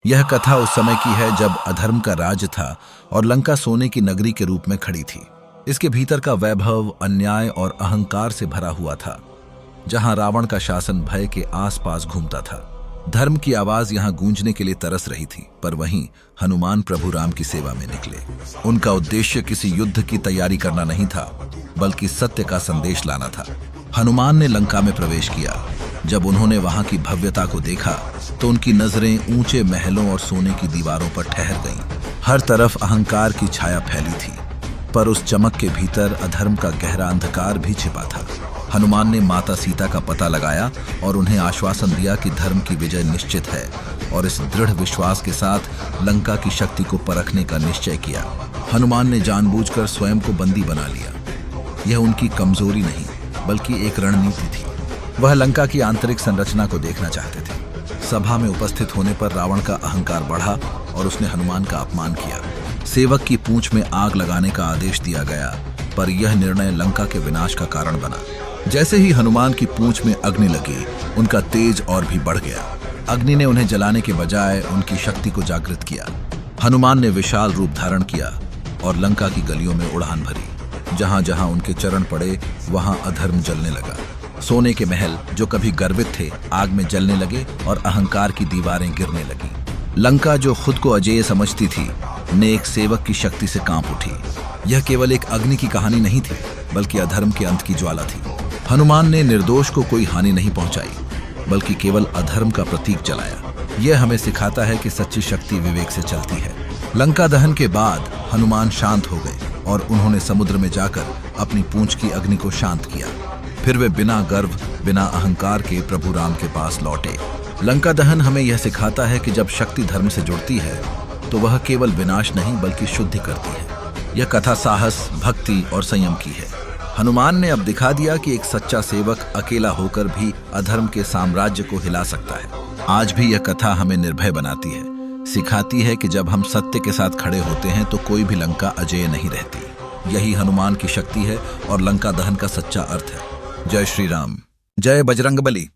यह कथा उस समय की है जब अधर्म का राज था और लंका सोने की नगरी के रूप में खड़ी थी। इसके भीतर का वैभव अन्याय और अहंकार से भरा हुआ था, जहां रावण का शासन भय के आसपास घूमता था। धर्म की आवाज यहां गूंजने के लिए तरस रही थी, पर वहीं हनुमान प्रभु राम की सेवा में निकले। उनका उद्देश्य किसी युद्ध की तैयारी करना नहीं था, बल्कि सत्य का संदेश लाना था। हनुमान ने लंका में प्रवेश किया। जब उन्होंने वहां की भव्यता को देखा तो उनकी नजरें ऊंचे महलों और सोने की दीवारों पर ठहर गईं। हर तरफ अहंकार की छाया फैली थी, पर उस चमक के भीतर अधर्म का गहरा अंधकार भी छिपा था। हनुमान ने माता सीता का पता लगाया और उन्हें आश्वासन दिया कि धर्म की विजय निश्चित है, और इस दृढ़ विश्वास के साथ लंका की शक्ति को परखने का निश्चय किया। हनुमान ने जानबूझकर स्वयं को बंदी बना लिया। यह उनकी कमजोरी नहीं, बल्कि एक रणनीति थी। वह लंका की आंतरिक संरचना को देखना चाहते थे। सभा में उपस्थित होने पर रावण का अहंकार बढ़ा और उसने हनुमान का अपमान किया। सेवक की पूंछ में आग लगाने का आदेश दिया गया, पर यह निर्णय लंका के विनाश का कारण बना। जैसे ही हनुमान की पूंछ में अग्नि लगी, उनका तेज और भी बढ़ गया। अग्नि ने उन्हें जलाने के बजाय उनकी शक्ति को जागृत किया। हनुमान ने विशाल रूप धारण किया और लंका की गलियों में उड़ान भरी। जहां जहां उनके चरण पड़े, वहां अधर्म जलने लगा। सोने के महल जो कभी गर्वित थे, आग में जलने लगे और अहंकार की दीवारें गिरने लगी। लंका जो खुद को अजेय समझती थी, ने एक सेवक की शक्ति से कांप उठी। यह केवल एक अग्नि की कहानी नहीं थी, बल्कि अधर्म के अंत की ज्वाला थी। हनुमान ने निर्दोष को कोई हानि नहीं पहुंचाई, बल्कि केवल अधर्म का प्रतीक जलाया। यह हमें सिखाता है कि सच्ची शक्ति विवेक से चलती है। लंका दहन के बाद हनुमान शांत हो गए और उन्होंने समुद्र में जाकर अपनी पूंछ की अग्नि को शांत किया। फिर वे बिना गर्व, बिना अहंकार के प्रभु राम के पास लौटे। लंका दहन हमें यह सिखाता है कि जब शक्ति धर्म से जुड़ती है, तो वह केवल विनाश नहीं, बल्कि शुद्धि करती है। यह कथा साहस, भक्ति और संयम की है। हनुमान ने अब दिखा दिया कि एक सच्चा सेवक अकेला होकर भी अधर्म के साम्राज्य को हिला सकता है। आज भी यह कथा हमें निर्भय बनाती है, सिखाती है कि जब हम सत्य के साथ खड़े होते हैं तो कोई भी लंका अजेय नहीं रहती। यही हनुमान की शक्ति है और लंका दहन का सच्चा अर्थ है। जय श्री राम, जय बजरंगबली।